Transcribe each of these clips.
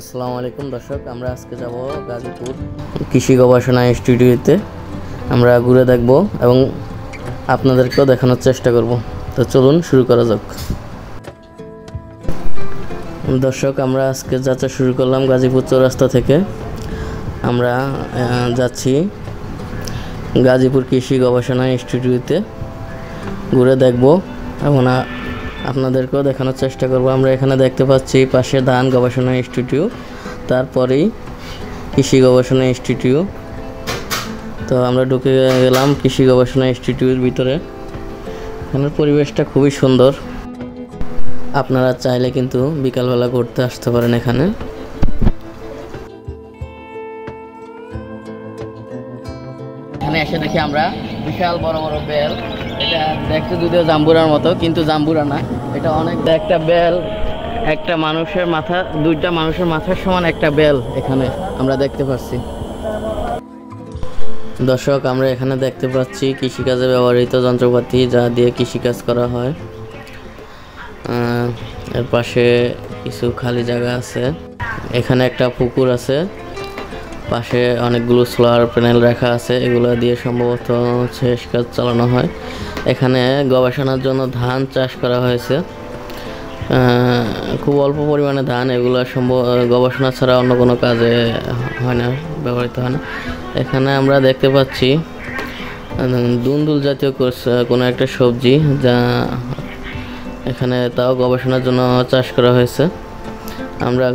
আসসালামু আলাইকুম দর্শক, আমরা আজকে যাব গাজীপুর কৃষি গবেষণা ইনস্টিটিউটে। আমরা ঘুরে দেখব এবং আপনাদেরকেও দেখানোর চেষ্টা করব। তো চলুন শুরু করা যাক। দর্শক, আমরা আজকে যাত্রা শুরু করলাম গাজীপুর চৌরাস্তা থেকে। আমরা যাচ্ছি গাজীপুর কৃষি গবেষণা ইনস্টিটিউটে। ঘুরে দেখব এবং আপনাদেরকেও দেখানোর চেষ্টা করব। আমরা এখানে দেখতে পাচ্ছি পাশে ধান গবেষণা ইনস্টিটিউট, তারপরেই কৃষি গবেষণা ইনস্টিটিউট। তো আমরা ঢুকে গেলাম কৃষি গবেষণা ইনস্টিটিউটের ভিতরে। এখানের পরিবেশটা খুবই সুন্দর। আপনারা চাইলে কিন্তু বিকালবেলা ঘুরতে আসতে পারেন এখানে। এখানে এসে দেখি আমরা বিশাল বড় বড় বেল। এটা দেখতে যদিও জাম্বুরার মতো, কিন্তু জাম্বুরা না, এটা অনেক একটা বেল। একটা মানুষের মাথা, দুইটা মানুষের মাথার সমান একটা বেল এখানে আমরা দেখতে পাচ্ছি। দর্শক, আমরা এখানে দেখতে পাচ্ছি কৃষিকাজে ব্যবহৃত যন্ত্রপাতি, যা দিয়ে কৃষিকাজ করা হয়। এর পাশে কিছু খালি জায়গা আছে। এখানে একটা পুকুর আছে, পাশে অনেকগুলো সোলার প্যানেল রাখা আছে। এগুলো দিয়ে সম্ভবত সেচ কাজ চালানো হয়। এখানে গবেষণার জন্য ধান চাষ করা হয়েছে। খুব অল্প পরিমাণে ধান। এগুলো গবেষণা ছাড়া অন্য কোনো কাজে হয় না, ব্যবহৃত হয় না। এখানে আমরা দেখতে পাচ্ছি দুন্দুল জাতীয় কোনো একটা সবজি, যা এখানে তাও গবেষণার জন্য চাষ করা হয়েছে। আমরা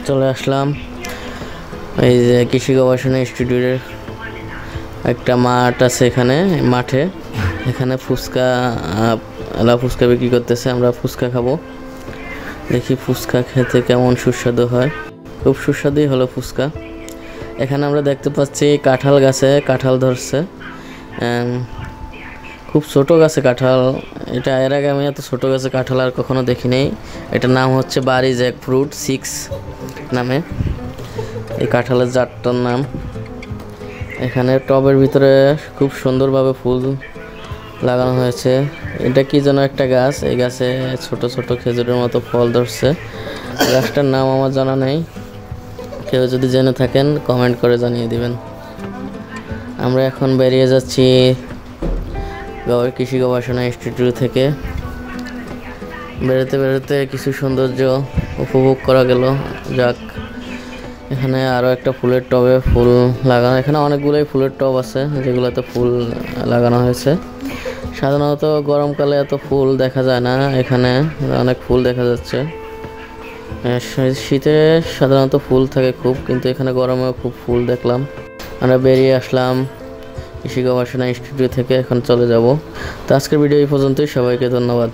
চলে আসলাম এই যে কৃষি গবেষণা ইনস্টিটিউটের একটা মাঠ আছে। এখানে মাঠে ফুচকা বিক্রি করতেছে। আমরা ফুচকা খাবো, দেখি ফুচকা খেতে কেমন সুস্বাদু হয়। খুব সুস্বাদুই হলো ফুচকা। এখানে আমরা দেখতে পাচ্ছি কাঁঠাল গাছে কাঁঠাল ধরছে। খুব ছোট গাছে কাঁঠাল। এটা এর আগে আমি এত ছোট গাছে কাঁঠাল আর কখনো দেখি নাই। এটার নাম হচ্ছে বারি জ্যাক ফ্রুট 6 নামে এই কাঁঠালের জাতটার নাম। এখানে টবের ভিতরে খুব সুন্দরভাবে ফুল লাগানো হয়েছে। এটা কি যেন একটা গাছ। এই গাছে ছোট ছোট খেজুরের মতো ফল ধরছে। গাছটার নাম আমার জানা নেই। কেউ যদি জেনে থাকেন কমেন্ট করে জানিয়ে দিবেন। আমরা এখন বেরিয়ে যাচ্ছি কৃষি গবেষণা ইনস্টিটিউট থেকে। বেরোতে বেরোতে কিছু সৌন্দর্য উপভোগ করা গেল। যাক, এখানে আরও একটা ফুলের টবে ফুল লাগানো। এখানে অনেকগুলোই ফুলের টব আছে যেগুলোতে ফুল লাগানো হয়েছে। সাধারণত গরমকালে এত ফুল দেখা যায় না, এখানে অনেক ফুল দেখা যাচ্ছে। শীতে সাধারণত ফুল থাকে খুব, কিন্তু এখানে গরমেও খুব ফুল দেখলাম। আমরা বেরিয়ে আসলাম কৃষি গবেষণা ইনস্টিটিউট থেকে। এখন চলে যাব। তো আজকের ভিডিও এই পর্যন্তই। সবাইকে ধন্যবাদ।